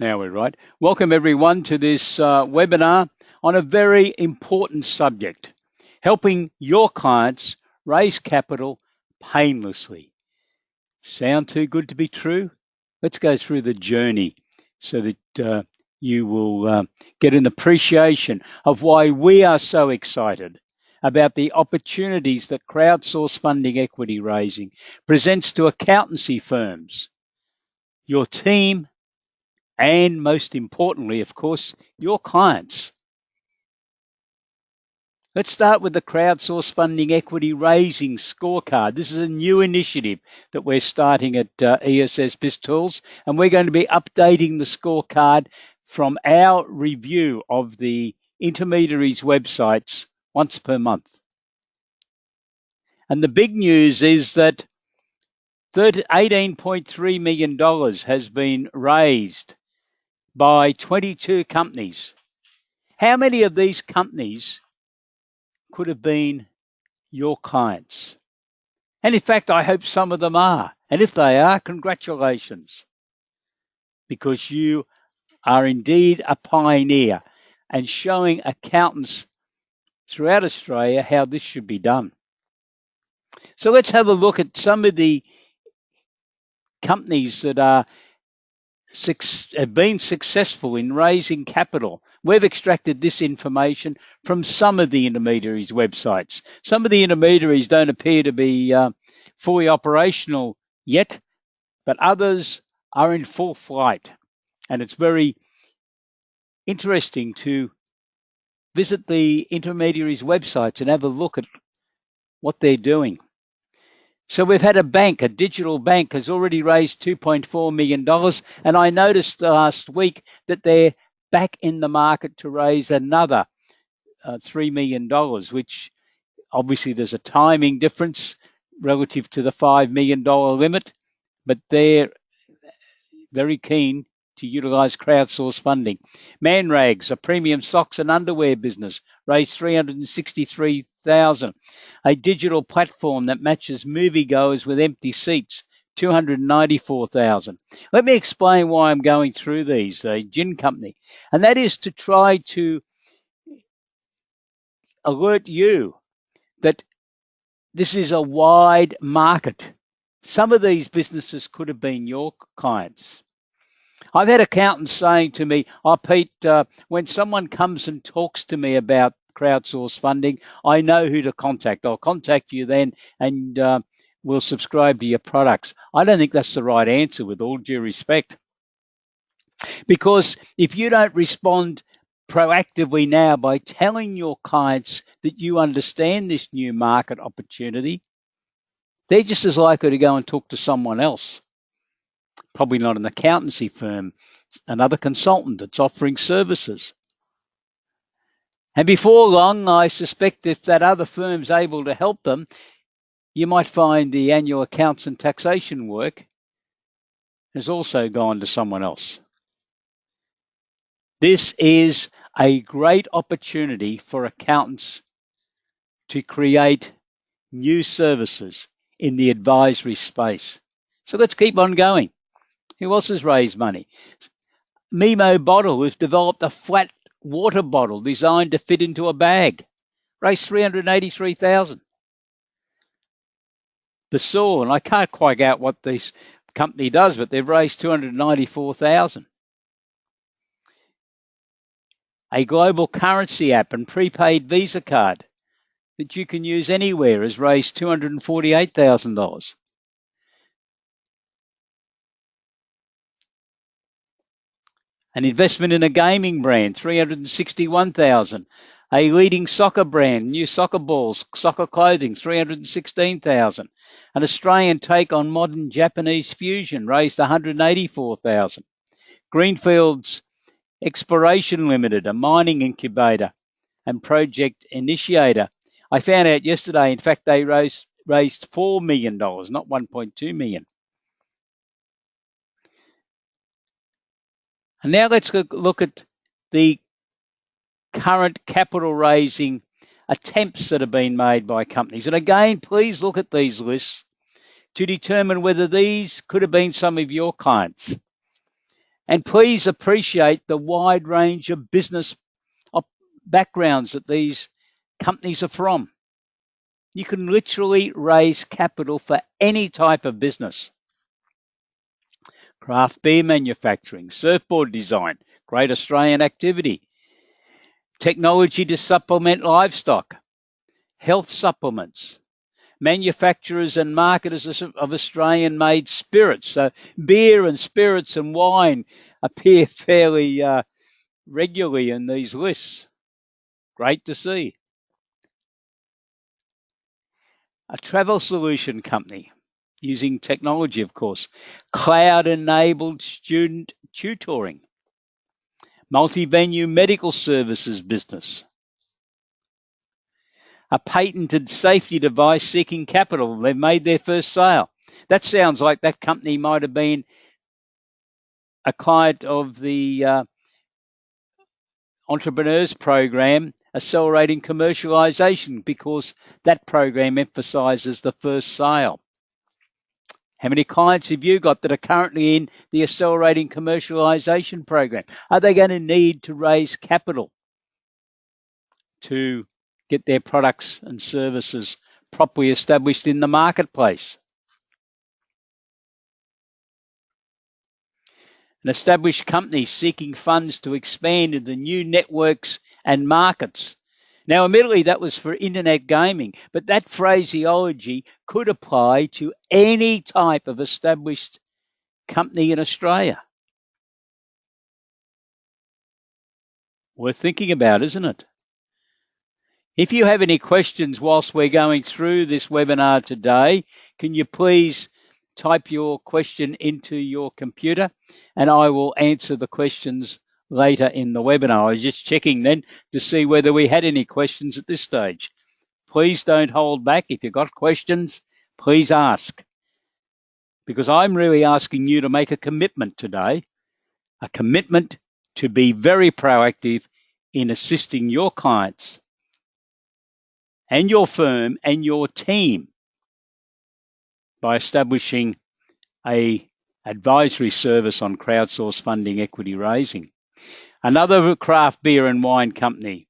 Now we're right. Welcome everyone to this webinar on a very important subject, helping your clients raise capital painlessly. Sound too good to be true? Let's go through the journey so that you will get an appreciation of why we are so excited about the opportunities that crowdsource funding equity raising presents to accountancy firms, your team, and most importantly, of course, your clients. Let's start with the crowdsource funding equity raising scorecard. This is a new initiative that we're starting at ESS BIZTOOLS, and we're going to be updating the scorecard from our review of the intermediaries' websites once per month. And the big news is that $18.3 million has been raised by 22 companies. How many of these companies could have been your clients? And in fact, I hope some of them are. And if they are, congratulations, because you are indeed a pioneer and showing accountants throughout Australia how this should be done. So let's have a look at some of the companies that have been successful in raising capital. We've extracted this information from some of the intermediaries' websites. Some of the intermediaries don't appear to be fully operational yet, but others are in full flight. And it's very interesting to visit the intermediaries' websites and have a look at what they're doing. So we've had a digital bank has already raised $2.4 million. And I noticed last week that they're back in the market to raise another $3 million, which obviously there's a timing difference relative to the $5 million limit, but they're very keen to utilize crowdsource funding. Manrags, a premium socks and underwear business, raised $363,000. A digital platform that matches moviegoers with empty seats, $294,000. Let me explain why I'm going through these. A gin company, and that is to try to alert you that this is a wide market. Some of these businesses could have been your clients. I've had accountants saying to me, "Oh, Pete, when someone comes and talks to me about crowdsource funding, I know who to contact. I'll contact you then and we'll subscribe to your products." I don't think that's the right answer, with all due respect. Because if you don't respond proactively now by telling your clients that you understand this new market opportunity, they're just as likely to go and talk to someone else. Probably not an accountancy firm, another consultant that's offering services. And before long, I suspect if that other firm's able to help them, you might find the annual accounts and taxation work has also gone to someone else. This is a great opportunity for accountants to create new services in the advisory space. So let's keep on going. Who else has raised money? Mimo Bottle has developed a flat water bottle designed to fit into a bag. Raised $383,000. The Saw, and I can't quite get out what this company does, but they've raised $294,000. A global currency app and prepaid Visa card that you can use anywhere has raised $248,000. An investment in a gaming brand, $361,000. A leading soccer brand, new soccer balls, soccer clothing, $316,000. An Australian take on modern Japanese fusion raised $184,000. Greenfields Exploration Limited, a mining incubator and project initiator. I found out yesterday, in fact, they raised $4 million, not $1.2 million. And now let's look at the current capital raising attempts that have been made by companies. And again, please look at these lists to determine whether these could have been some of your clients. And please appreciate the wide range of business backgrounds that these companies are from. You can literally raise capital for any type of business. Craft beer manufacturing, surfboard design, great Australian activity. Technology to supplement livestock, health supplements, manufacturers and marketers of Australian-made spirits. So beer and spirits and wine appear fairly regularly in these lists. Great to see. A travel solution company using technology, of course. Cloud-enabled student tutoring. Multi-venue medical services business. A patented safety device seeking capital. They've made their first sale. That sounds like that company might have been a client of the Entrepreneurs Program, Accelerating Commercialization, because that program emphasizes the first sale. How many clients have you got that are currently in the Accelerating Commercialization Program? Are they going to need to raise capital to get their products and services properly established in the marketplace? An established company seeking funds to expand into new networks and markets. Now, admittedly, that was for internet gaming, but that phraseology could apply to any type of established company in Australia. Worth thinking about, isn't it? If you have any questions whilst we're going through this webinar today, can you please type your question into your computer and I will answer the questions later in the webinar. I was just checking then to see whether we had any questions at this stage. Please don't hold back. If you've got questions, please ask, because I'm really asking you to make a commitment today, a commitment to be very proactive in assisting your clients and your firm and your team by establishing a advisory service on crowdsourced funding equity raising. Another craft beer and wine company,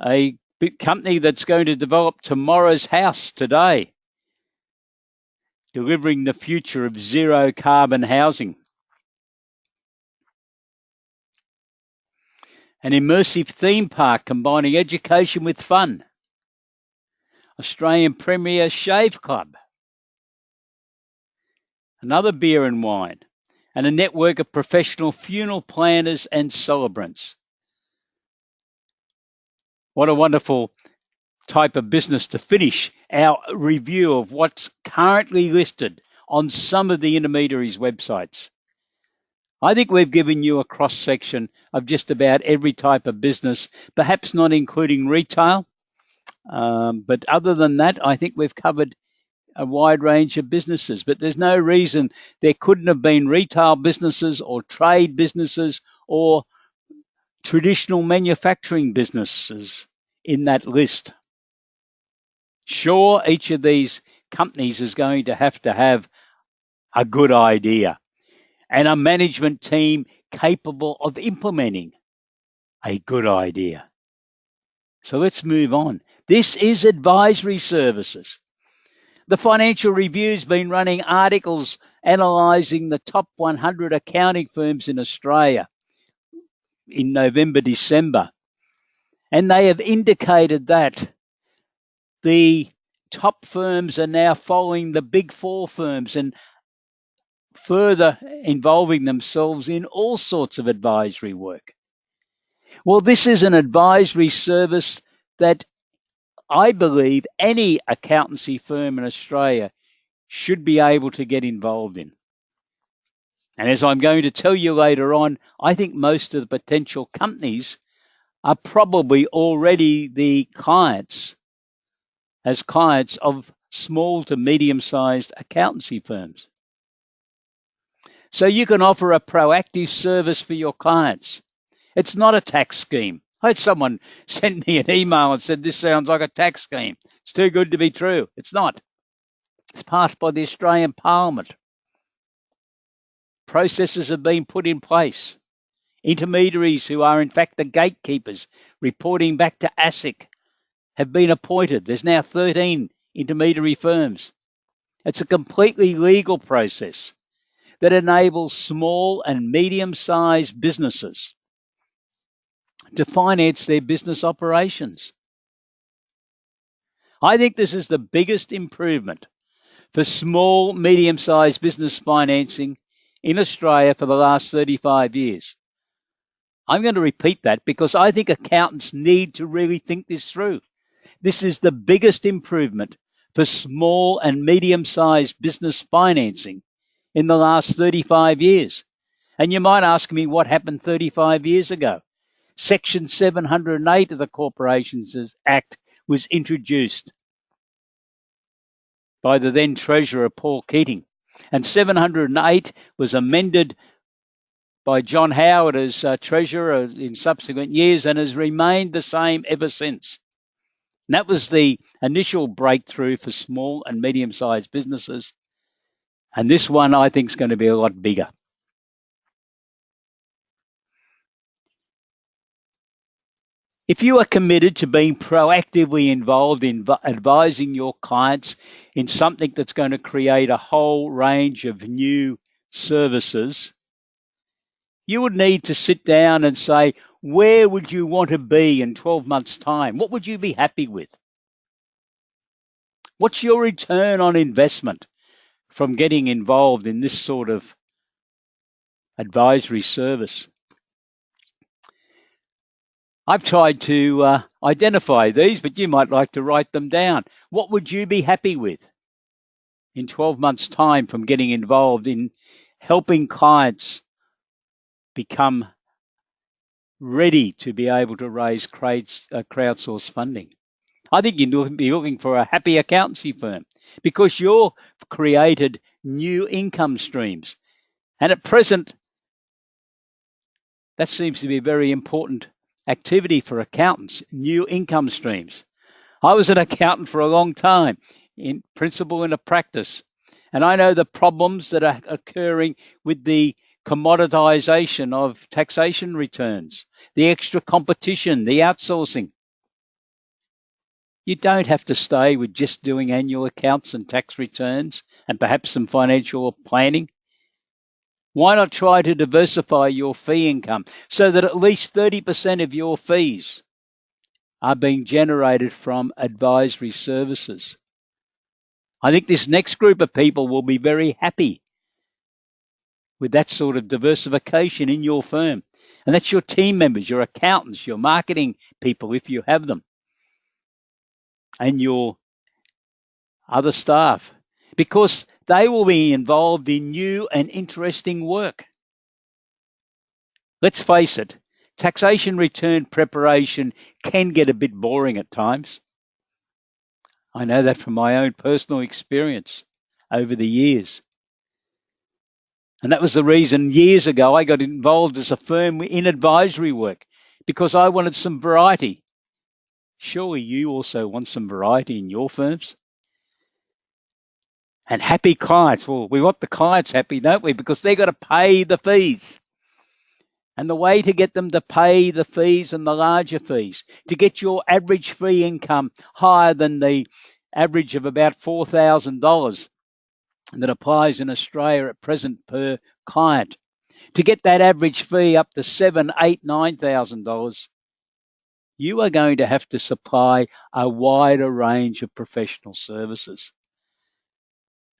a big company that's going to develop tomorrow's house today, delivering the future of zero carbon housing. An immersive theme park combining education with fun. Australian Premier Shave Club. Another beer and wine, and a network of professional funeral planners and celebrants. What a wonderful type of business to finish our review of what's currently listed on some of the intermediaries' websites. I think we've given you a cross-section of just about every type of business, perhaps not including retail, but other than that, I think we've covered a wide range of businesses. But there's no reason there couldn't have been retail businesses or trade businesses or traditional manufacturing businesses in that list. Sure, each of these companies is going to have a good idea and a management team capable of implementing a good idea. So let's move on. This is advisory services. The Financial Review's been running articles analysing the top 100 accounting firms in Australia in November, December. And they have indicated that the top firms are now following the big four firms and further involving themselves in all sorts of advisory work. Well, this is an advisory service that I believe any accountancy firm in Australia should be able to get involved in. And as I'm going to tell you later on, I think most of the potential companies are probably already the clients of small to medium-sized accountancy firms. So you can offer a proactive service for your clients. It's not a tax scheme. I had someone send me an email and said, this sounds like a tax scheme. It's too good to be true. It's not. It's passed by the Australian Parliament. Processes have been put in place. Intermediaries who are in fact the gatekeepers reporting back to ASIC have been appointed. There's now 13 intermediary firms. It's a completely legal process that enables small and medium-sized businesses to finance their business operations. I think this is the biggest improvement for small, medium-sized business financing in Australia for the last 35 years. I'm going to repeat that because I think accountants need to really think this through. This is the biggest improvement for small and medium-sized business financing in the last 35 years. And you might ask me what happened 35 years ago. Section 708 of the Corporations Act was introduced by the then Treasurer Paul Keating. And 708 was amended by John Howard as Treasurer in subsequent years and has remained the same ever since. And that was the initial breakthrough for small and medium-sized businesses. And this one, I think, is going to be a lot bigger. If you are committed to being proactively involved in advising your clients in something that's going to create a whole range of new services, you would need to sit down and say, where would you want to be in 12 months' time? What would you be happy with? What's your return on investment from getting involved in this sort of advisory service? I've tried to identify these, but you might like to write them down. What would you be happy with in 12 months' time from getting involved in helping clients become ready to be able to raise crowdsource funding? I think you'd be looking for a happy accountancy firm because you've created new income streams. And at present, that seems to be a very important activity for accountants, new income streams. I was an accountant for a long time, in principle in a practice, and I know the problems that are occurring with the commoditization of taxation returns, the extra competition, the outsourcing. You don't have to stay with just doing annual accounts and tax returns and perhaps some financial planning. Why not try to diversify your fee income so that at least 30% of your fees are being generated from advisory services? I think this next group of people will be very happy with that sort of diversification in your firm. And that's your team members, your accountants, your marketing people, if you have them, and your other staff, because they will be involved in new and interesting work. Let's face it, taxation return preparation can get a bit boring at times. I know that from my own personal experience over the years. And that was the reason years ago I got involved as a firm in advisory work, because I wanted some variety. Surely you also want some variety in your firms? And happy clients. Well, we want the clients happy, don't we? Because they've got to pay the fees. And the way to get them to pay the fees and the larger fees, to get your average fee income higher than the average of about $4,000 that applies in Australia at present per client, to get that average fee up to $7,000, $8,000, $9,000, you are going to have to supply a wider range of professional services.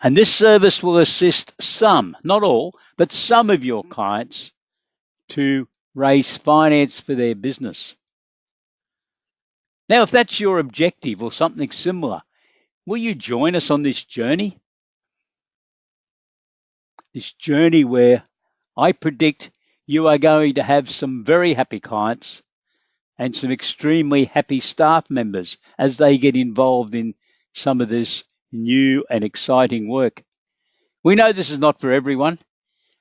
And this service will assist some, not all, but some of your clients to raise finance for their business. Now, if that's your objective or something similar, will you join us on this journey? This journey where I predict you are going to have some very happy clients and some extremely happy staff members as they get involved in some of this new and exciting work. We know this is not for everyone,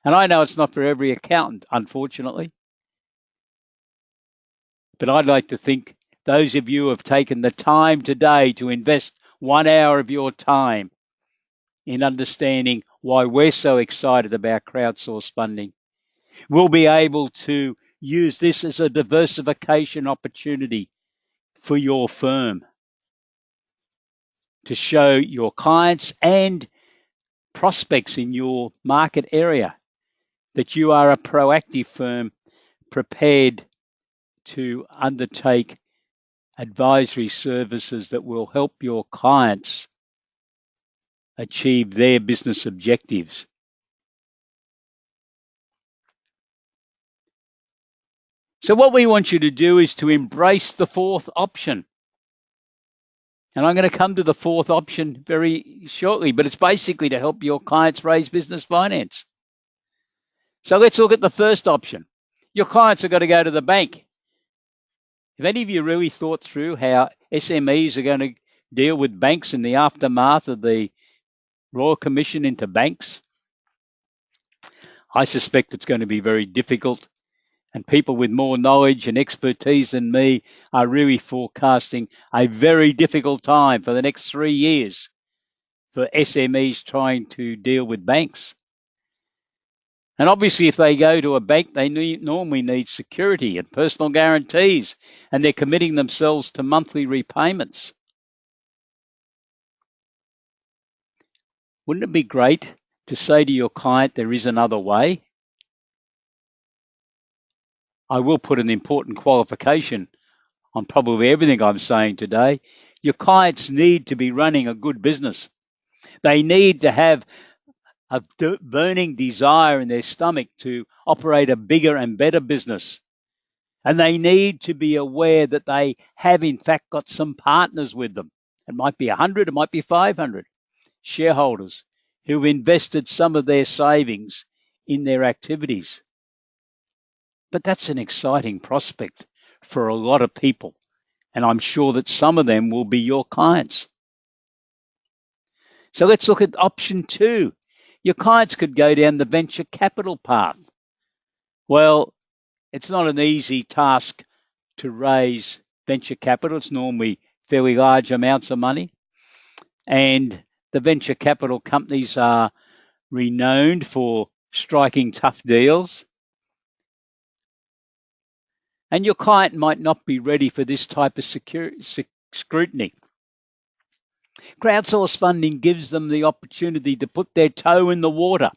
and I know it's not for every accountant, unfortunately. But I'd like to think those of you who have taken the time today to invest 1 hour of your time in understanding why we're so excited about crowdsourced funding. We'll be able to use this as a diversification opportunity for your firm to show your clients and prospects in your market area that you are a proactive firm prepared to undertake advisory services that will help your clients achieve their business objectives. So what we want you to do is to embrace the fourth option. And I'm going to come to the fourth option very shortly, but it's basically to help your clients raise business finance. So let's look at the first option. Your clients have got to go to the bank. Have any of you really thought through how SMEs are going to deal with banks in the aftermath of the Royal Commission into banks? I suspect it's going to be very difficult, and people with more knowledge and expertise than me are really forecasting a very difficult time for the next 3 years for SMEs trying to deal with banks. And obviously, if they go to a bank, they normally need security and personal guarantees, and they're committing themselves to monthly repayments. Wouldn't it be great to say to your client, there is another way? I will put an important qualification on probably everything I'm saying today. Your clients need to be running a good business. They need to have a burning desire in their stomach to operate a bigger and better business. And they need to be aware that they have, in fact, got some partners with them. It might be 100, it might be 500 shareholders who've invested some of their savings in their activities. But that's an exciting prospect for a lot of people. And I'm sure that some of them will be your clients. So let's look at option 2. Your clients could go down the venture capital path. Well, it's not an easy task to raise venture capital. It's normally fairly large amounts of money. And the venture capital companies are renowned for striking tough deals. And your client might not be ready for this type of scrutiny. Crowdsourced funding gives them the opportunity to put their toe in the water,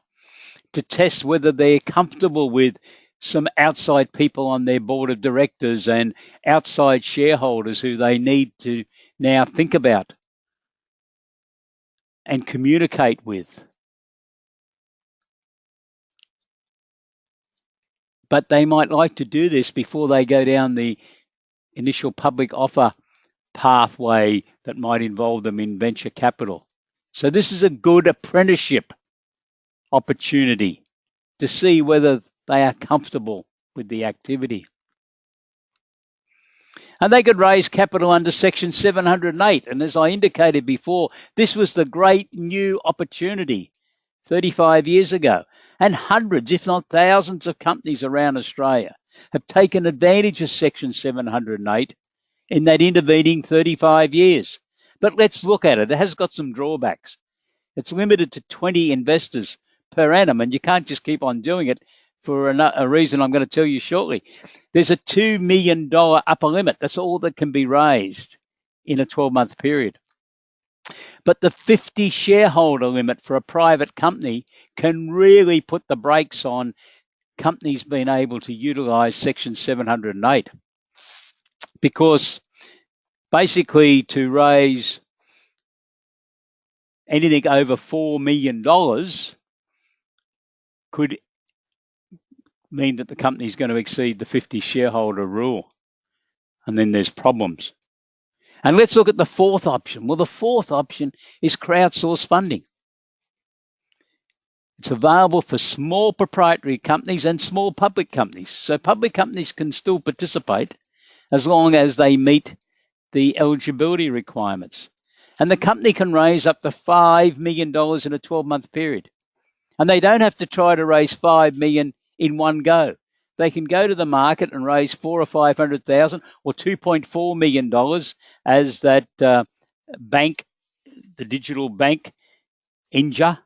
to test whether they're comfortable with some outside people on their board of directors and outside shareholders who they need to now think about and communicate with. But they might like to do this before they go down the initial public offer pathway that might involve them in venture capital. So this is a good apprenticeship opportunity to see whether they are comfortable with the activity. And they could raise capital under Section 708. And as I indicated before, this was the great new opportunity 35 years ago. And hundreds, if not thousands of companies around Australia have taken advantage of Section 708 in that intervening 35 years. But let's look at it. It has got some drawbacks. It's limited to 20 investors per annum, and you can't just keep on doing it for a reason I'm going to tell you shortly. There's a $2 million upper limit. That's all that can be raised in a 12-month period. But the 50 shareholder limit for a private company can really put the brakes on companies being able to utilize Section 708. Because basically to raise anything over $4 million could mean that the company is going to exceed the 50 shareholder rule. And then there's problems. And let's look at the fourth option. Well, the fourth option is crowdsourced funding. It's available for small proprietary companies and small public companies. So public companies can still participate as long as they meet the eligibility requirements. And the company can raise up to $5 million in a 12-month period. And they don't have to try to raise $5 million in one go. They can go to the market and raise $400,000 or $500,000 or $2.4 million as that bank, the digital bank, Inja,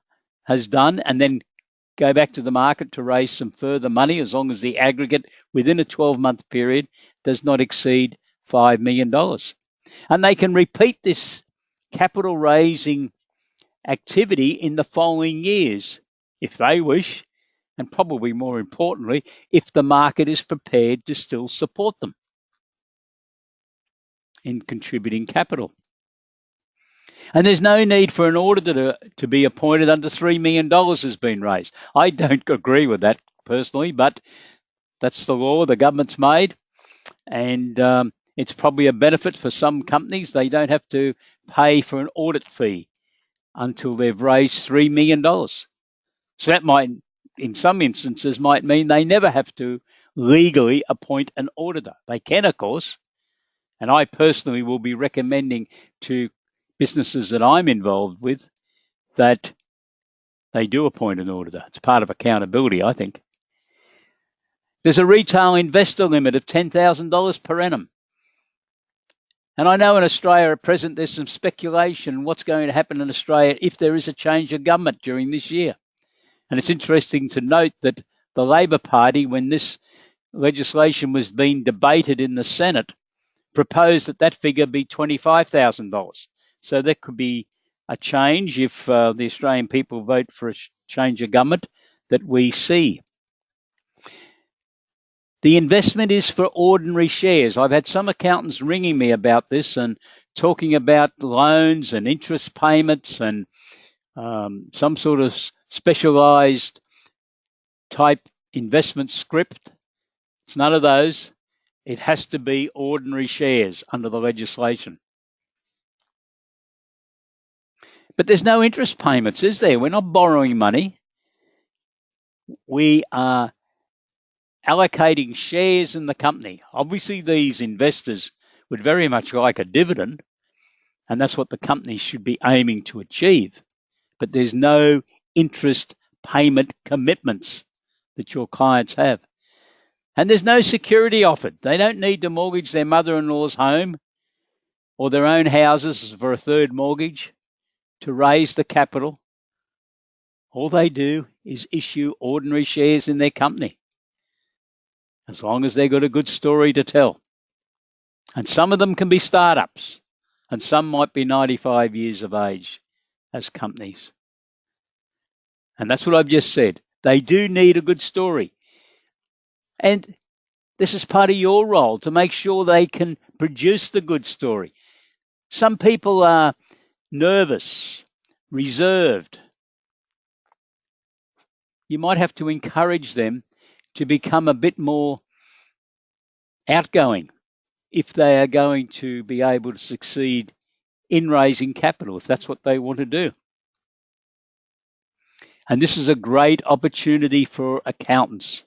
has done, and then go back to the market to raise some further money, as long as the aggregate within a 12-month period does not exceed $5 million. And they can repeat this capital raising activity in the following years, if they wish, and probably more importantly, if the market is prepared to still support them in contributing capital. And there's no need for an auditor to be appointed under $3 million has been raised. I don't agree with that personally, but that's the law the government's made. And it's probably a benefit for some companies. They don't have to pay for an audit fee until they've raised $3 million. So that might, in some instances, might mean they never have to legally appoint an auditor. They can, of course. And I personally will be recommending to businesses that I'm involved with that they do appoint an auditor. It's part of accountability, I think. There's a retail investor limit of $10,000 per annum. And I know in Australia at present there's some speculation what's going to happen in Australia if there is a change of government during this year. And it's interesting to note that the Labor Party, when this legislation was being debated in the Senate, proposed that figure be $25,000. So there could be a change if the Australian people vote for a change of government that we see. The investment is for ordinary shares. I've had some accountants ringing me about this and talking about loans and interest payments and some sort of specialised type investment script. It's none of those. It has to be ordinary shares under the legislation. But there's no interest payments, is there? We're not borrowing money. We are allocating shares in the company. Obviously, these investors would very much like a dividend, and that's what the company should be aiming to achieve. But there's no interest payment commitments that your clients have. And there's no security offered. They don't need to mortgage their mother-in-law's home or their own houses for a third mortgage to raise the capital. All they do is issue ordinary shares in their company, as long as they've got a good story to tell. And some of them can be startups, and some might be 95 years of age as companies. And that's what I've just said. They do need a good story. And this is part of your role to make sure they can produce the good story. Some people are nervous, reserved. You might have to encourage them to become a bit more outgoing if they are going to be able to succeed in raising capital, if that's what they want to do. And this is a great opportunity for accountants.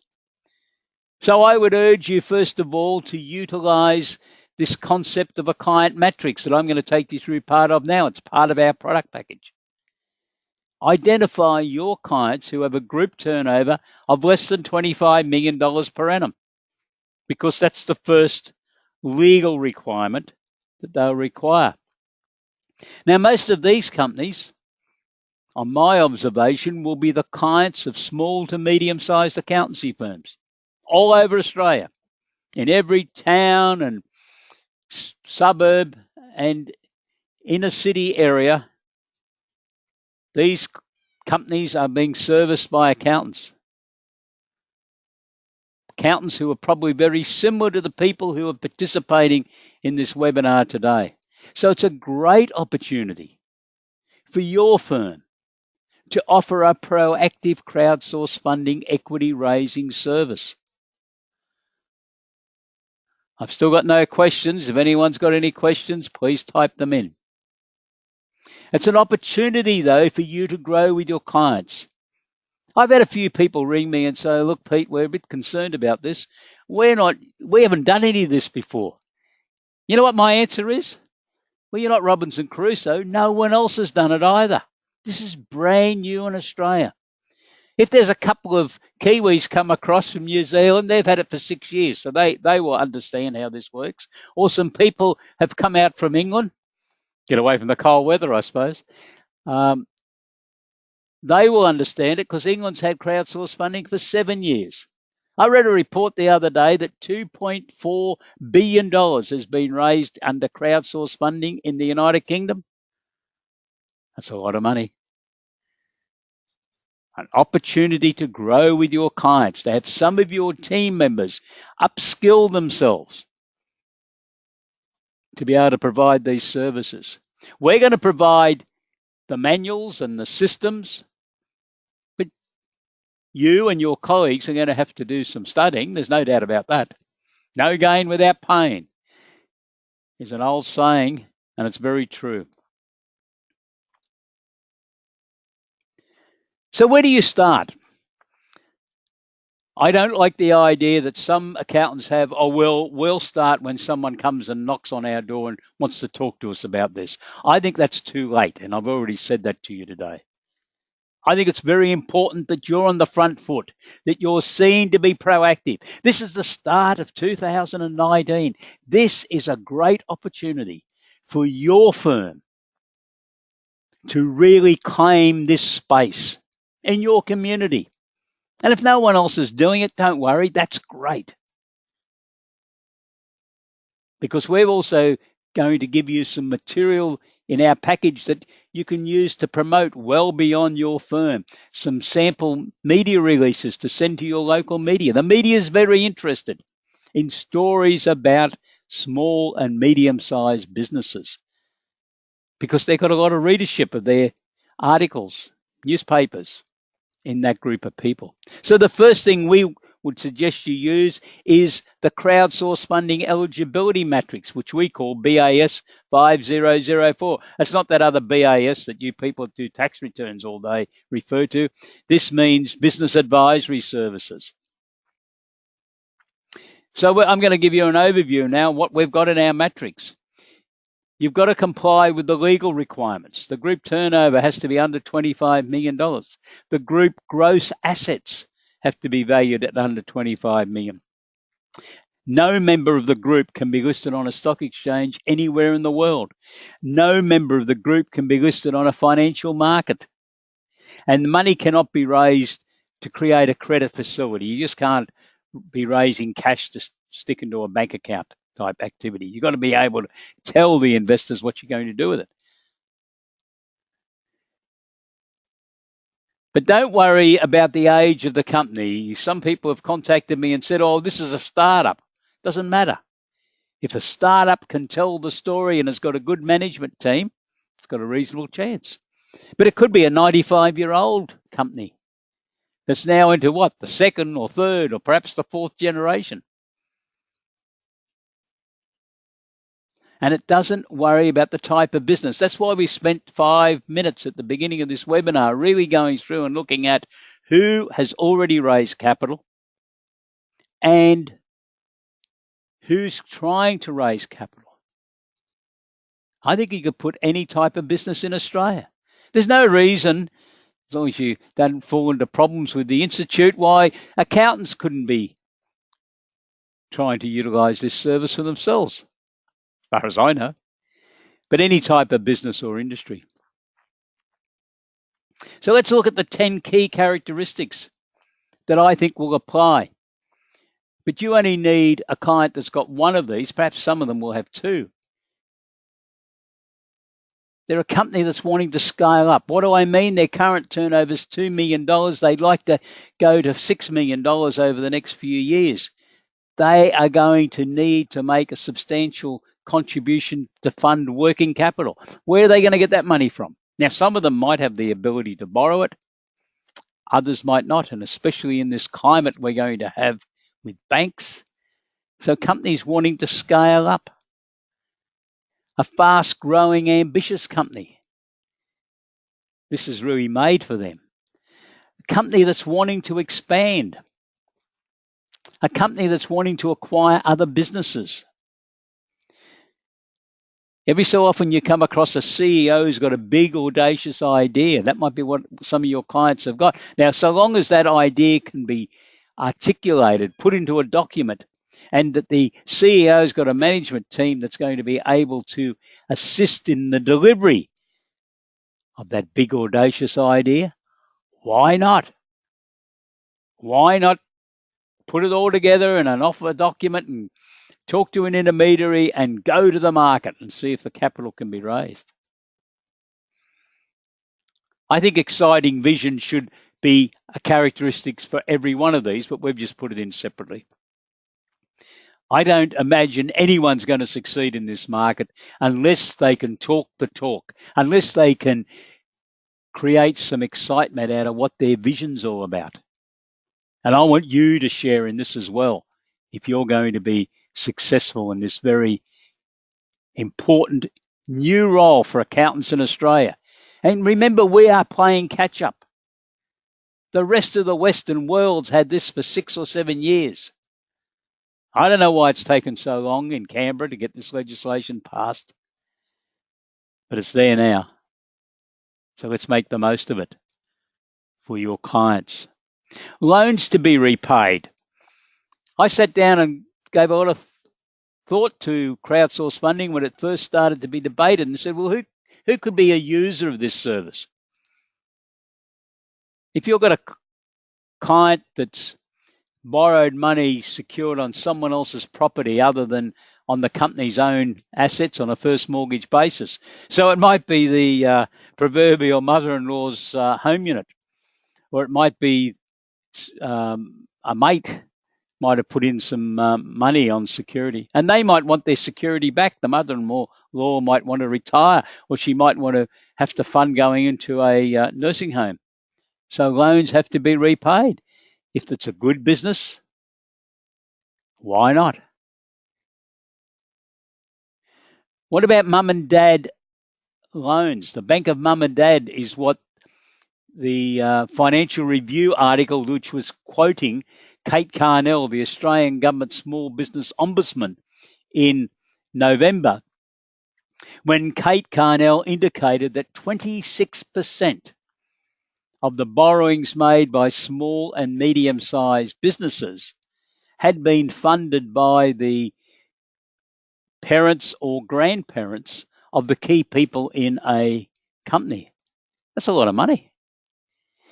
So I would urge you, first of all, to utilize this concept of a client matrix that I'm going to take you through part of now. It's part of our product package. Identify your clients who have a group turnover of less than $25 million per annum, because that's the first legal requirement that they'll require. Now, most of these companies, on my observation, will be the clients of small to medium-sized accountancy firms all over Australia, in every town and suburb and inner city area. These companies are being serviced by accountants. Accountants who are probably very similar to the people who are participating in this webinar today. So it's a great opportunity for your firm to offer a proactive crowdsource funding equity raising service. I've still got no questions. If anyone's got any questions, please type them in. It's an opportunity, though, for you to grow with your clients. I've had a few people ring me and say, look, Pete, we're a bit concerned about this. We haven't done any of this before. You know what my answer is? Well, you're not Robinson Crusoe. No one else has done it either. This is brand new in Australia. If there's a couple of Kiwis come across from New Zealand, they've had it for 6 years, so they will understand how this works. Or some people have come out from England, get away from the cold weather, I suppose. They will understand it because England's had crowdsourced funding for 7 years. I read a report the other day that $2.4 billion has been raised under crowdsourced funding in the United Kingdom. That's a lot of money. An opportunity to grow with your clients, to have some of your team members upskill themselves to be able to provide these services. We're going to provide the manuals and the systems, but you and your colleagues are going to have to do some studying. There's no doubt about that. No gain without pain is an old saying, and it's very true. So where do you start? I don't like the idea that some accountants have, oh, we'll start when someone comes and knocks on our door and wants to talk to us about this. I think that's too late, and I've already said that to you today. I think it's very important that you're on the front foot, that you're seen to be proactive. This is the start of 2019. This is a great opportunity for your firm to really claim this space in your community. And if no one else is doing it, don't worry, that's great. Because we're also going to give you some material in our package that you can use to promote well beyond your firm. Some sample media releases to send to your local media. The media is very interested in stories about small and medium-sized businesses because they've got a lot of readership of their articles, newspapers, in that group of people. So the first thing we would suggest you use is the crowdsource funding eligibility matrix, which we call BAS 5004. It's not that other BAS that you people do tax returns all day refer to. This means business advisory services. So I'm going to give you an overview now of what we've got in our matrix. You've got to comply with the legal requirements. The group turnover has to be under $25 million. The group gross assets have to be valued at under $25 million. No member of the group can be listed on a stock exchange anywhere in the world. No member of the group can be listed on a financial market. And the money cannot be raised to create a credit facility. You just can't be raising cash to stick into a bank account type activity. You've got to be able to tell the investors what you're going to do with it. But don't worry about the age of the company. Some people have contacted me and said, oh, this is a startup. Doesn't matter. If a startup can tell the story and has got a good management team, it's got a reasonable chance. But it could be a 95-year-old company that's now into what? The second or third or perhaps the fourth generation. And it doesn't worry about the type of business. That's why we spent 5 minutes at the beginning of this webinar really going through and looking at who has already raised capital and who's trying to raise capital. I think you could put any type of business in Australia. There's no reason, as long as you don't fall into problems with the Institute, why accountants couldn't be trying to utilise this service for themselves, as far as I know. But any type of business or industry. So let's look at the 10 key characteristics that I think will apply. But you only need a client that's got one of these. Perhaps some of them will have two. They're a company that's wanting to scale up. What do I mean? Their current turnover is $2 million. They'd like to go to $6 million over the next few years. They are going to need to make a substantial contribution to fund working capital. Where are they going to get that money from? Now, some of them might have the ability to borrow it. Others might not, and especially in this climate we're going to have with banks. So companies wanting to scale up. A fast-growing, ambitious company. This is really made for them. A company that's wanting to expand. A company that's wanting to acquire other businesses. Every so often you come across a CEO who's got a big, audacious idea. That might be what some of your clients have got. Now, so long as that idea can be articulated, put into a document, and that the CEO's got a management team that's going to be able to assist in the delivery of that big, audacious idea, Why not? Why not put it all together in an offer document and talk to an intermediary and go to the market and see if the capital can be raised? I think exciting vision should be a characteristics for every one of these, but we've just put it in separately. I don't imagine anyone's going to succeed in this market unless they can talk the talk, unless they can create some excitement out of what their vision's all about. And I want you to share in this as well if you're going to be successful in this very important new role for accountants in Australia. And remember, we are playing catch up. The rest of the Western world's had this for 6 or 7 years. I don't know why it's taken so long in Canberra to get this legislation passed, but it's there now. So let's make the most of it for your clients. Loans to be repaid. I sat down and gave a lot of thought to crowdsourced funding when it first started to be debated and said, well, who could be a user of this service? If you've got a client that's borrowed money secured on someone else's property other than on the company's own assets on a first mortgage basis. So it might be the proverbial mother-in-law's home unit, or it might be a mate might have put in some money on security, and they might want their security back. The mother-in-law might want to retire, or she might want to have to fund going into a nursing home. So loans have to be repaid. If it's a good business, why not? What about mum and dad loans? The Bank of Mum and Dad is what the Financial Review article, which was quoting Kate Carnell, the Australian Government Small Business Ombudsman, in November, when Kate Carnell indicated that 26% of the borrowings made by small and medium-sized businesses had been funded by the parents or grandparents of the key people in a company. That's a lot of money.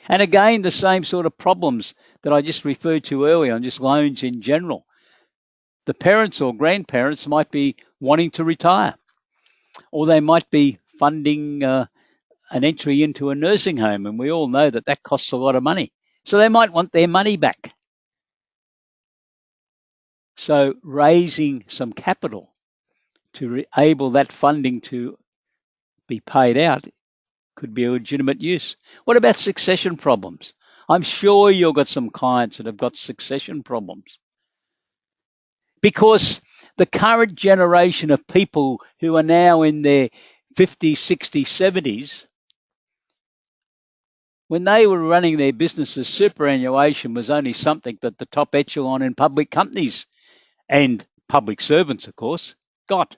And again, the same sort of problems that I just referred to earlier on just loans in general. The parents or grandparents might be wanting to retire, or they might be funding an entry into a nursing home, and we all know that that costs a lot of money. So they might want their money back. So raising some capital to enable that funding to be paid out could be a legitimate use. What about succession problems? I'm sure you've got some clients that have got succession problems, because the current generation of people who are now in their 50s, 60s, 70s, when they were running their businesses, superannuation was only something that the top echelon in public companies and public servants, of course, got.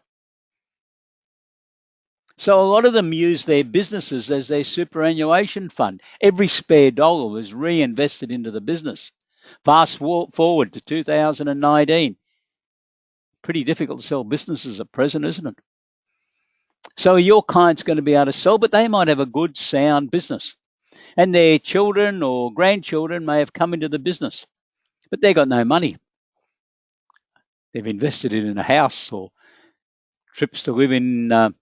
So a lot of them use their businesses as their superannuation fund. Every spare dollar was reinvested into the business. Fast forward to 2019. Pretty difficult to sell businesses at present, isn't it? So your client's going to be able to sell, but they might have a good, sound business. And their children or grandchildren may have come into the business, but they've got no money. They've invested it in a house or trips to live in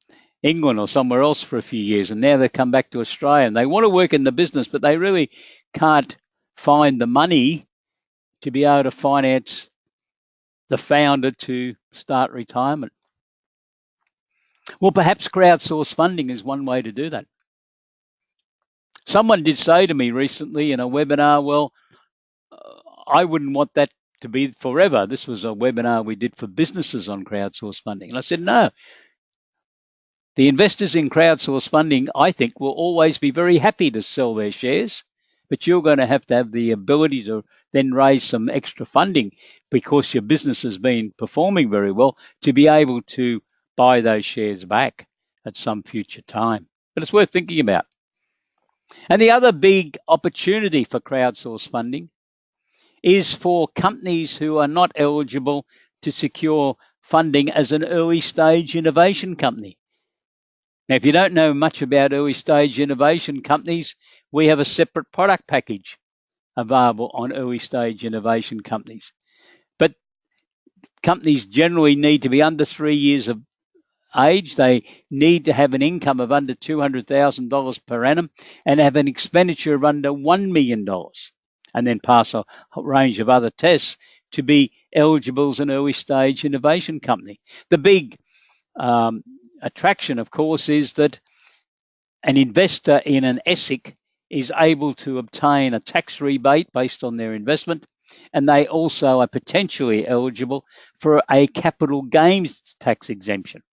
England or somewhere else for a few years, and now they come back to Australia and they want to work in the business, but they really can't find the money to be able to finance the founder to start retirement. Well, perhaps crowdsourced funding is one way to do that. Someone did say to me recently in a webinar, well, I wouldn't want that to be forever. This was a webinar we did for businesses on crowdsourced funding. And I said, no. The investors in crowdsourced funding, I think, will always be very happy to sell their shares, but you're going to have the ability to then raise some extra funding because your business has been performing very well to be able to buy those shares back at some future time. But it's worth thinking about. And the other big opportunity for crowdsourced funding is for companies who are not eligible to secure funding as an early stage innovation company. Now, if you don't know much about early stage innovation companies, we have a separate product package available on early stage innovation companies. But companies generally need to be under 3 years of age. They need to have an income of under $200,000 per annum and have an expenditure of under $1 million, and then pass a range of other tests to be eligible as an early stage innovation company. The big attraction, of course, is that an investor in an ESIC is able to obtain a tax rebate based on their investment, and they also are potentially eligible for a capital gains tax exemption.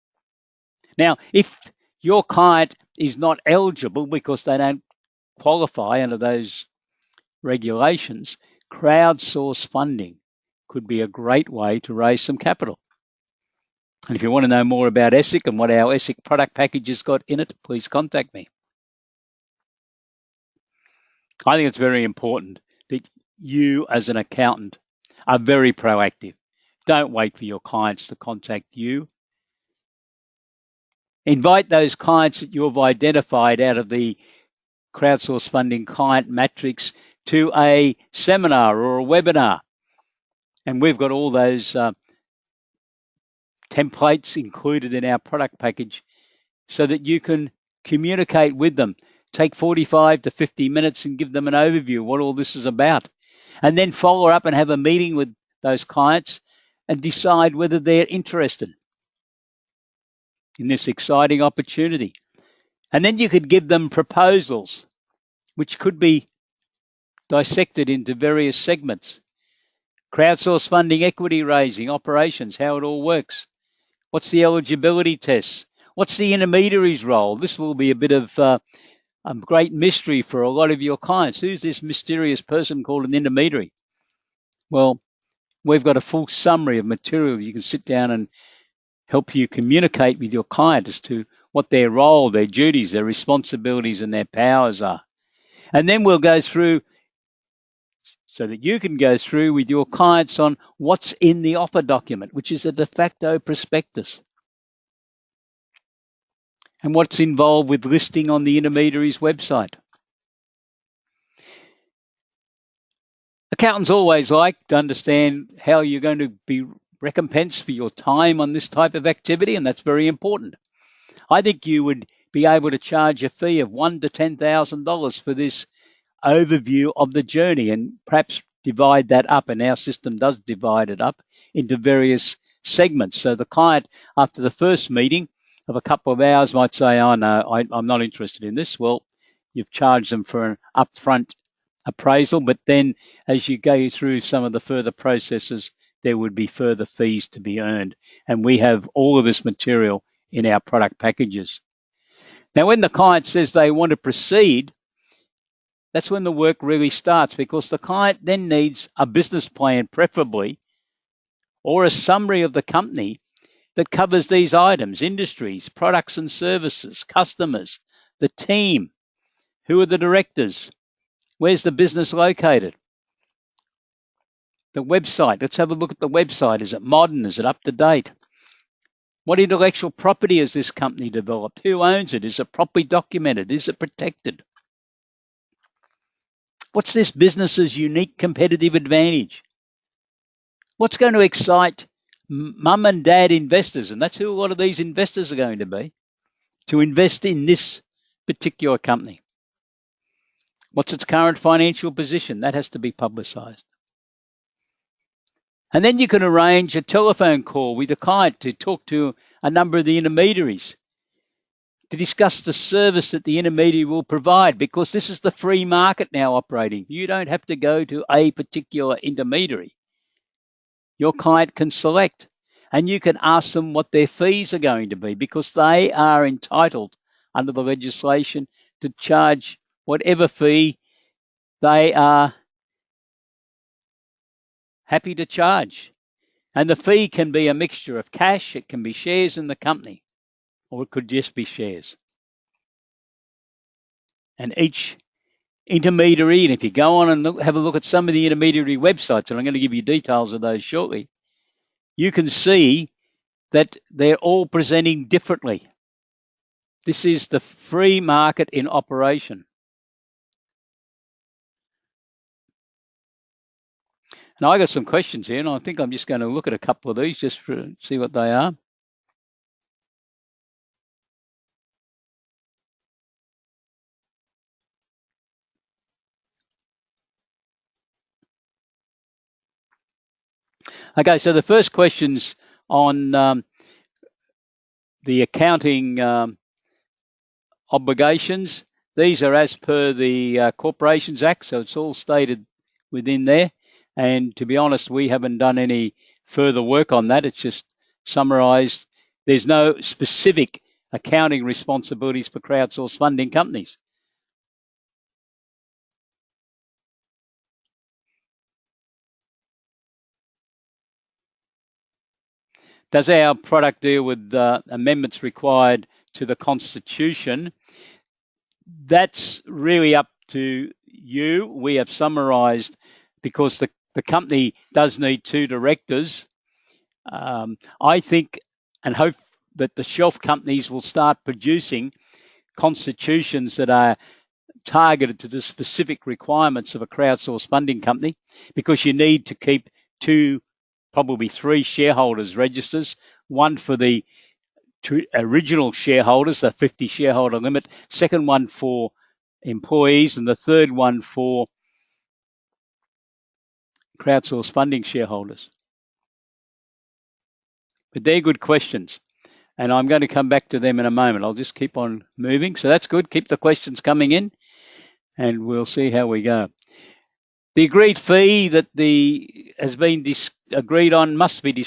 Now, if your client is not eligible because they don't qualify under those regulations, crowdsource funding could be a great way to raise some capital. And if you want to know more about ESIC and what our ESIC product package has got in it, please contact me. I think it's very important that you as an accountant are very proactive. Don't wait for your clients to contact you. Invite those clients that you've identified out of the crowdsource funding client matrix to a seminar or a webinar. And we've got all those templates included in our product package so that you can communicate with them. Take 45 to 50 minutes and give them an overview of what all this is about. And then follow up and have a meeting with those clients and decide whether they're interested in this exciting opportunity. And then you could give them proposals, which could be dissected into various segments. Crowdsource funding, equity raising, operations, how it all works. What's the eligibility tests? What's the intermediary's role? This will be a bit of a great mystery for a lot of your clients. Who's this mysterious person called an intermediary? Well, we've got a full summary of material you can sit down and help you communicate with your client as to what their role, their duties, their responsibilities, and their powers are. And then we'll go through so that you can go through with your clients on what's in the offer document, which is a de facto prospectus, and what's involved with listing on the intermediary's website. Accountants always like to understand how you're going to be recompensed for your time on this type of activity, and that's very important. I think you would be able to charge a fee of $1,000 to $10,000 for this overview of the journey, and perhaps divide that up, and our system does divide it up into various segments. So the client, after the first meeting of a couple of hours, might say, oh no, I'm not interested in this. Well, you've charged them for an upfront appraisal, but then as you go through some of the further processes, there would be further fees to be earned. And we have all of this material in our product packages. Now, when the client says they want to proceed, that's when the work really starts, because the client then needs a business plan, preferably, or a summary of the company that covers these items: industries, products and services, customers, the team, who are the directors, where's the business located, the website. Let's have a look at the website. Is it modern? Is it up to date? What intellectual property has this company developed? Who owns it? Is it properly documented? Is it protected? What's this business's unique competitive advantage? What's going to excite mum and dad investors, and that's who a lot of these investors are going to be, to invest in this particular company? What's its current financial position? That has to be publicized. And then you can arrange a telephone call with the client to talk to a number of the intermediaries, to discuss the service that the intermediary will provide, because this is the free market now operating. You don't have to go to a particular intermediary. Your client can select, and you can ask them what their fees are going to be, because they are entitled under the legislation to charge whatever fee they are happy to charge. And the fee can be a mixture of cash, it can be shares in the company, or it could just be shares. And each intermediary, and if you go on and have a look at some of the intermediary websites, and I'm going to give you details of those shortly, you can see that they're all presenting differently. This is the free market in operation. Now, I got some questions here, and I think I'm just going to look at a couple of these just to see what they are. Okay, so the first question's on the accounting obligations. These are as per the Corporations Act, so it's all stated within there. And to be honest, we haven't done any further work on that. It's just summarised. There's no specific accounting responsibilities for crowdsourced funding companies. Does our product deal with amendments required to the Constitution? That's really up to you. We have summarised because the company does need 2 directors. I think and hope that the shelf companies will start producing constitutions that are targeted to the specific requirements of a crowdsourced funding company, because you need to keep 2, probably 3 shareholders registers, one for the original shareholders, the 50 shareholder limit, second one for employees, and the third one for crowdsourced funding shareholders. But they're good questions, and I'm going to come back to them in a moment. I'll just keep on moving. So that's good. Keep the questions coming in, and we'll see how we go. The agreed fee that has been agreed on must be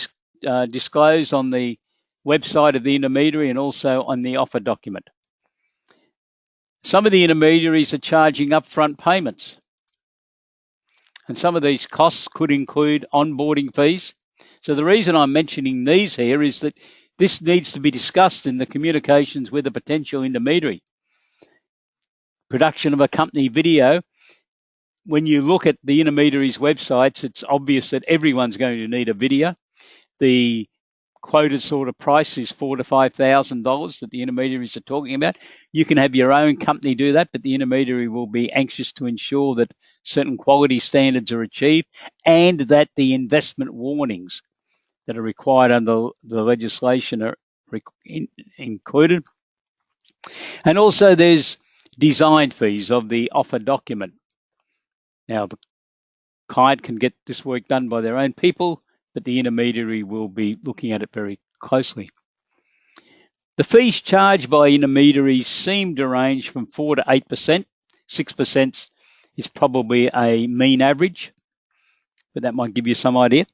disclosed on the website of the intermediary and also on the offer document. Some of the intermediaries are charging upfront payments, and some of these costs could include onboarding fees. So the reason I'm mentioning these here is that this needs to be discussed in the communications with a potential intermediary. Production of a company video. When you look at the intermediaries' websites, it's obvious that everyone's going to need a video. The quoted sort of price is $4,000 to $5,000 that the intermediaries are talking about. You can have your own company do that, but the intermediary will be anxious to ensure that certain quality standards are achieved and that the investment warnings that are required under the legislation are included. And also there's design fees of the offer document. Now, the client can get this work done by their own people, but the intermediary will be looking at it very closely. The fees charged by intermediaries seem to range from 4 to 8%. 6% is probably a mean average, but that might give you some idea.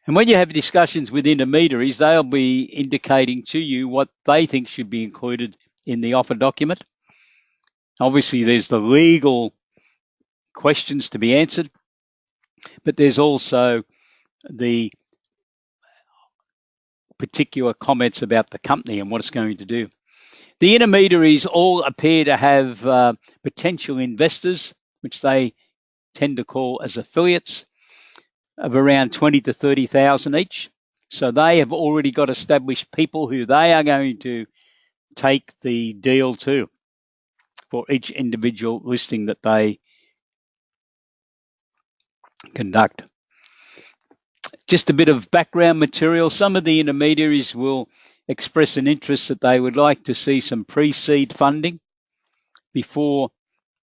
And when you have discussions with intermediaries, they'll be indicating to you what they think should be included in the offer document. Obviously, there's the legal questions to be answered, but there's also the particular comments about the company and what it's going to do. The intermediaries all appear to have potential investors, which they tend to call as affiliates, of around 20 to 30,000 each. So they have already got established people who they are going to take the deal to for each individual listing that they conduct. Just a bit of background material. Some of the intermediaries will express an interest that they would like to see some pre-seed funding before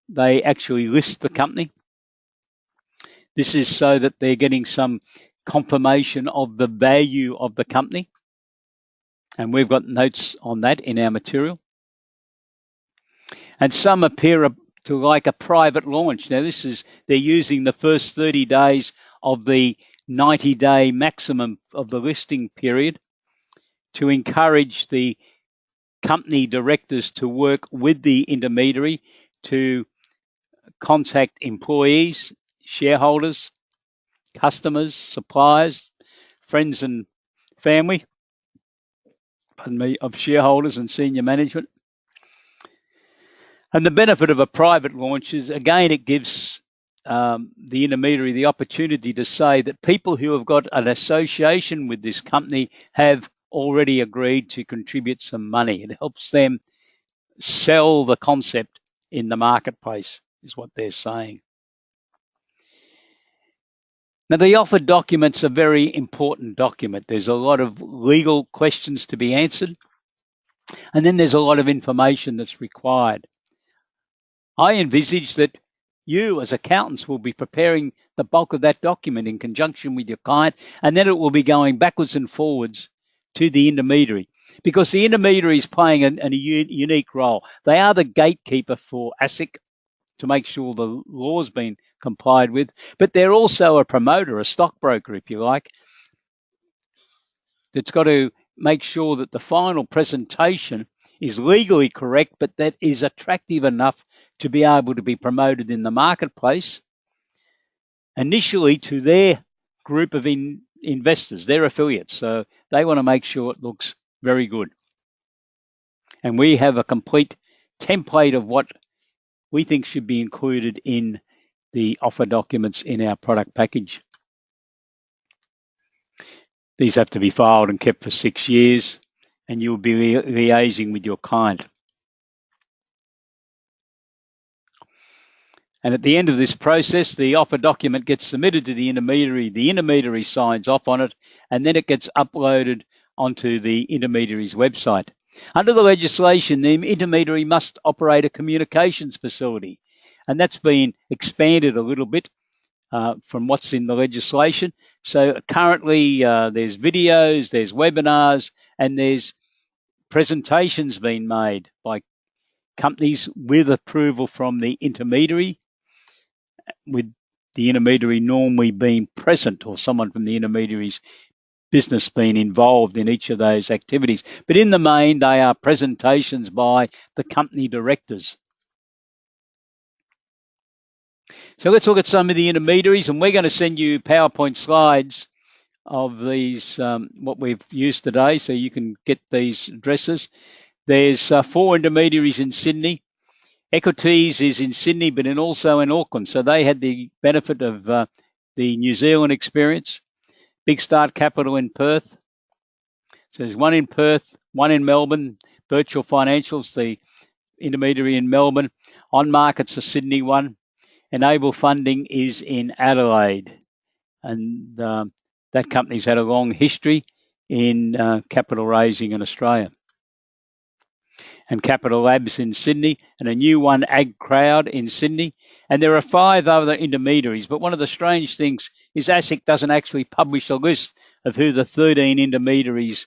they actually list the company. This is so that they're getting some confirmation of the value of the company. And we've got notes on that in our material. And some appear to like a private launch. Now, they're using the first 30 days of the 90-day maximum of the listing period to encourage the company directors to work with the intermediary to contact employees, shareholders, customers, suppliers, friends and family, of shareholders and senior management. And the benefit of a private launch is, again, it gives the intermediary the opportunity to say that people who have got an association with this company have already agreed to contribute some money. It helps them sell the concept in the marketplace, is what they're saying. Now, the offer document's a very important document. There's a lot of legal questions to be answered, and then there's a lot of information that's required. I envisage that you, as accountants, will be preparing the bulk of that document in conjunction with your client, and then it will be going backwards and forwards to the intermediary, because the intermediary is playing a unique role. They are the gatekeeper for ASIC to make sure the law's been complied with, but they're also a promoter, a stockbroker, if you like, that's got to make sure that the final presentation is legally correct, but that is attractive enough to be able to be promoted in the marketplace, initially to their group of investors, their affiliates. So they want to make sure it looks very good. And we have a complete template of what we think should be included in the offer documents in our product package. These have to be filed and kept for 6 years, and you'll be liaising with your client. And at the end of this process, the offer document gets submitted to the intermediary signs off on it, and then it gets uploaded onto the intermediary's website. Under the legislation, the intermediary must operate a communications facility, and that's been expanded a little bit from what's in the legislation. So currently there's videos, there's webinars, and there's presentations being made by companies with approval from the intermediary, with the intermediary normally being present or someone from the intermediary's business being involved in each of those activities. But in the main, they are presentations by the company directors. So let's look at some of the intermediaries, and we're going to send you PowerPoint slides of these, what we've used today, so you can get these addresses. There's 4 intermediaries in Sydney. Equities is in Sydney, but also in Auckland. So they had the benefit of the New Zealand experience. Big Start Capital in Perth. So there's one in Perth, one in Melbourne. Virtual Financials, the intermediary in Melbourne. On Market's the Sydney one. Enable Funding is in Adelaide. And that company's had a long history in capital raising in Australia. And Capital Labs in Sydney, and a new one, Ag Crowd, in Sydney. And there are 5 other intermediaries. But one of the strange things is ASIC doesn't actually publish a list of who the 13 intermediaries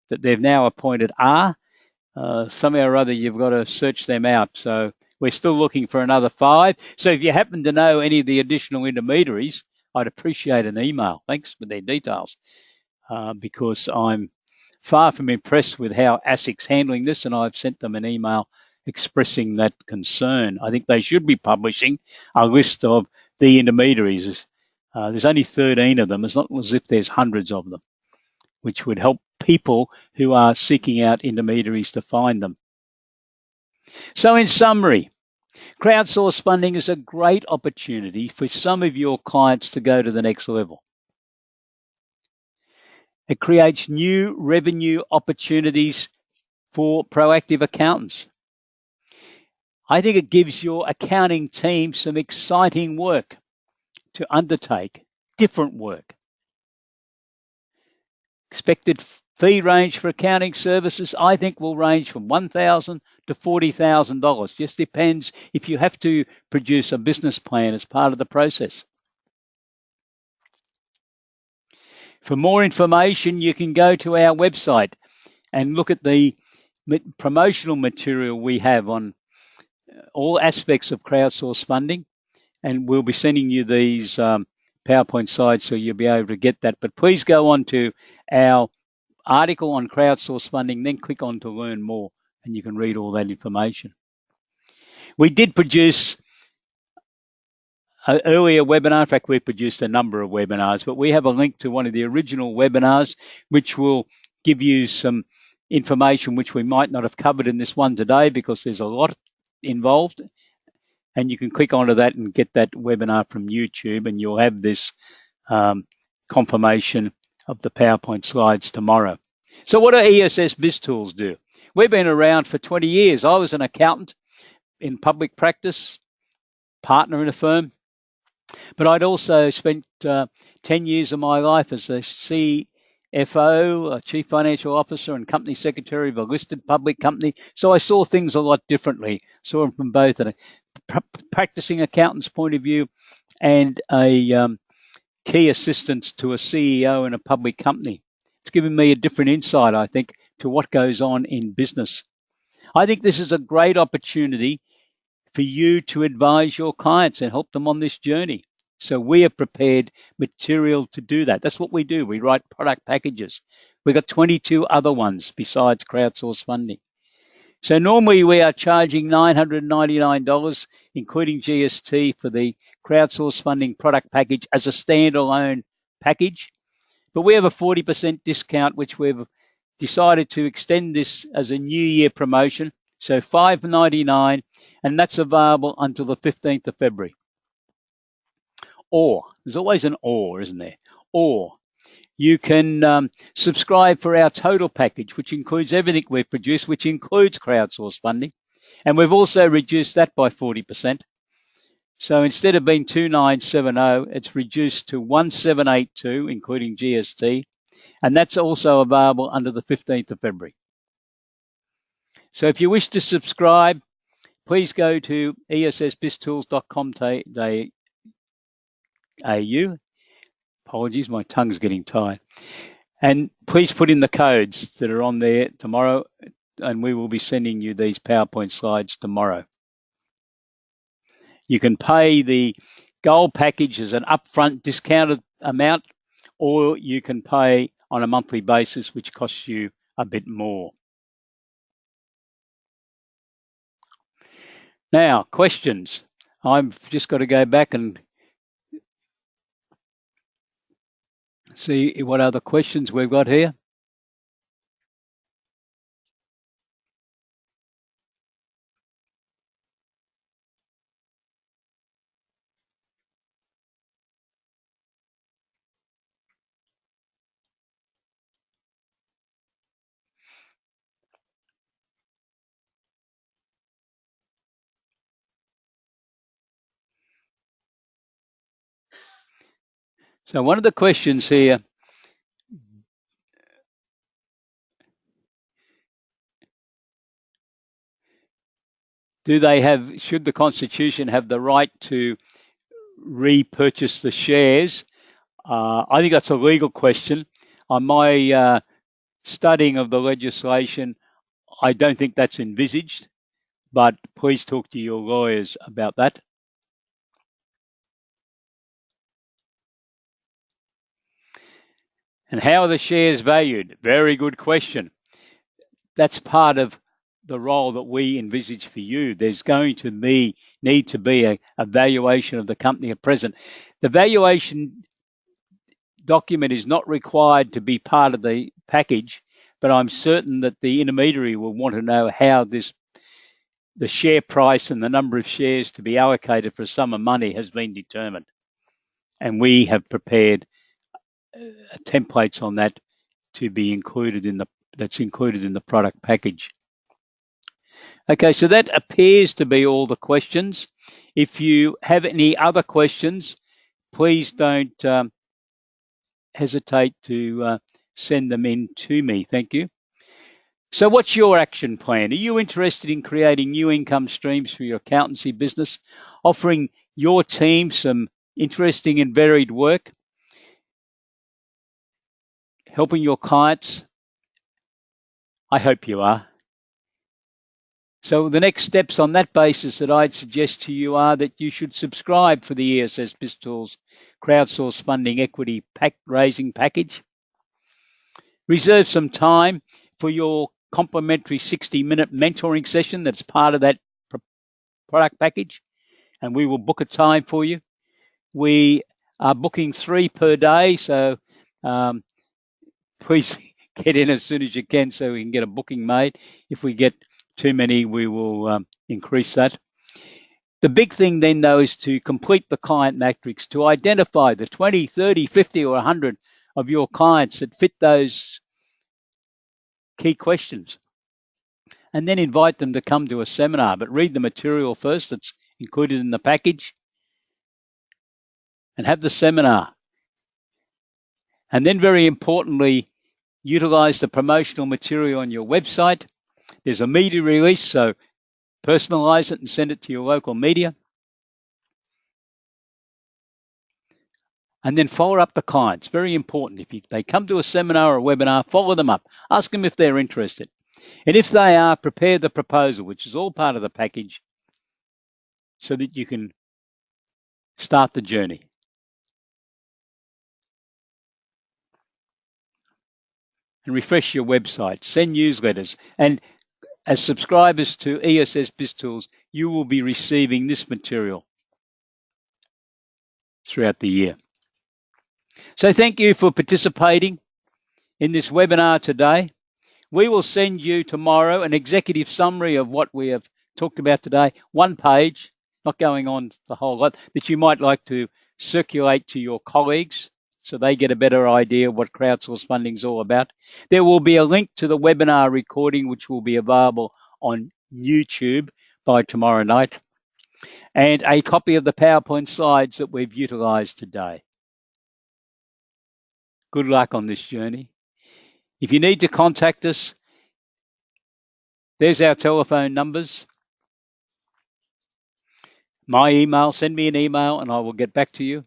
that they've now appointed are. Somehow or other, you've got to search them out. So we're still looking for another 5. So if you happen to know any of the additional intermediaries, I'd appreciate an email. Thanks for their details, because I'm far from impressed with how ASIC's handling this, and I've sent them an email expressing that concern. I think they should be publishing a list of the intermediaries. There's only 13 of them. It's not as if there's hundreds of them, which would help people who are seeking out intermediaries to find them. So in summary, crowdsource funding is a great opportunity for some of your clients to go to the next level. It creates new revenue opportunities for proactive accountants. I think it gives your accounting team some exciting work to undertake, different work. Expected fee range for accounting services, I think, will range from $1,000 to $40,000. Just depends if you have to produce a business plan as part of the process. For more information, you can go to our website and look at the promotional material we have on all aspects of crowdsource funding. And we'll be sending you these PowerPoint slides so you'll be able to get that. But please go on to our article on crowdsource funding, then click on to learn more, and you can read all that information. We did produce an earlier webinar. In fact, we produced a number of webinars, but we have a link to one of the original webinars, which will give you some information which we might not have covered in this one today because there's a lot involved. And you can click onto that and get that webinar from YouTube, and you'll have this confirmation of the PowerPoint slides tomorrow. So what do ESS BIZTOOLS do? We've been around for 20 years. I was an accountant in public practice, partner in a firm, but I'd also spent 10 years of my life as a CFO, a Chief Financial Officer, and Company Secretary of a listed public company. So I saw things a lot differently. Saw them from both a practicing accountant's point of view and a key assistant to a CEO in a public company. It's given me a different insight, I think, to what goes on in business. I think this is a great opportunity for you to advise your clients and help them on this journey. So we have prepared material to do that. That's what we do. We write product packages. We've got 22 other ones besides crowdsourced funding. So normally we are charging $999, including GST, for the crowdsourced funding product package as a standalone package. But we have a 40% discount, which we've decided to extend this as a New Year promotion. So $599, and that's available until the 15th of February. Or, there's always an or, isn't there? Or you can subscribe for our total package, which includes everything we've produced, which includes crowdsourced funding. And we've also reduced that by 40%. So instead of being $2,970, it's reduced to $1,782, including GST. And that's also available under the 15th of February. So if you wish to subscribe, please go to essbiztools.com.au. Apologies, my tongue's getting tired. And please put in the codes that are on there tomorrow, and we will be sending you these PowerPoint slides tomorrow. You can pay the gold package as an upfront discounted amount, or you can pay on a monthly basis, which costs you a bit more. Now, questions. I've just got to go back and see what other questions we've got here. So one of the questions here, should the Constitution have the right to repurchase the shares? I think that's a legal question. On my studying of the legislation, I don't think that's envisaged, but please talk to your lawyers about that. And how are the shares valued? Very good question. That's part of the role that we envisage for you. There's going to need to be a valuation of the company at present. The valuation document is not required to be part of the package, but I'm certain that the intermediary will want to know how the share price and the number of shares to be allocated for a sum of money has been determined. And we have prepared templates on that to be included in the product package. Okay, so that appears to be all the questions. If you have any other questions, please don't hesitate to send them in to me. Thank you. So what's your action plan? Are you interested in creating new income streams for your accountancy business, offering your team some interesting and varied work, helping your clients? I hope you are. So the next steps on that basis that I'd suggest to you are that you should subscribe for the ESS BIZTOOLS crowdsourced funding equity raising package. Reserve some time for your complimentary 60-minute mentoring session that's part of that product package, and we will book a time for you. We are booking 3 per day, so please get in as soon as you can so we can get a booking made. If we get too many, we will increase that. The big thing then, though, is to complete the client matrix, to identify the 20, 30, 50, or 100 of your clients that fit those key questions. and then invite them to come to a seminar. But read the material first that's included in the package and have the seminar. And then, very importantly, utilize the promotional material on your website. There's a media release, so personalize it and send it to your local media. And then follow up the clients. Very important. If they come to a seminar or a webinar, follow them up. Ask them if they're interested. And if they are, prepare the proposal, which is all part of the package, so that you can start the journey. And refresh your website, send newsletters. And as subscribers to ESS BIZTOOLS, you will be receiving this material throughout the year. So thank you for participating in this webinar today. We will send you tomorrow an executive summary of what we have talked about today, one page, not going on the whole lot, that you might like to circulate to your colleagues so they get a better idea of what crowdsourced funding is all about. There will be a link to the webinar recording, which will be available on YouTube by tomorrow night, and a copy of the PowerPoint slides that we've utilized today. Good luck on this journey. If you need to contact us, there's our telephone numbers. My email, send me an email and I will get back to you.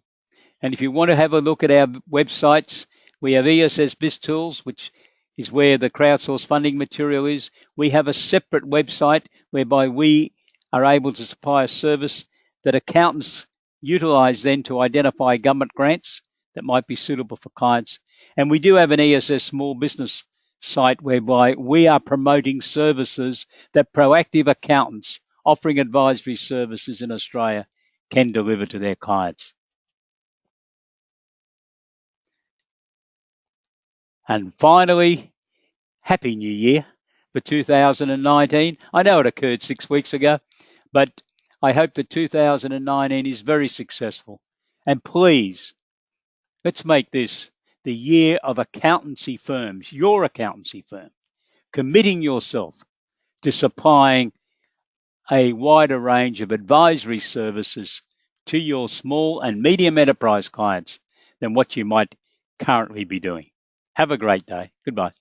And if you want to have a look at our websites, we have ESS BizTools, which is where the crowdsourced funding material is. We have a separate website whereby we are able to supply a service that accountants utilize then to identify government grants that might be suitable for clients. And we do have an ESS small business site whereby we are promoting services that proactive accountants offering advisory services in Australia can deliver to their clients. And finally, Happy New Year for 2019. I know it occurred 6 weeks ago, but I hope that 2019 is very successful. And please, let's make this the year of accountancy firms, your accountancy firm, committing yourself to supplying a wider range of advisory services to your small and medium enterprise clients than what you might currently be doing. Have a great day. Goodbye.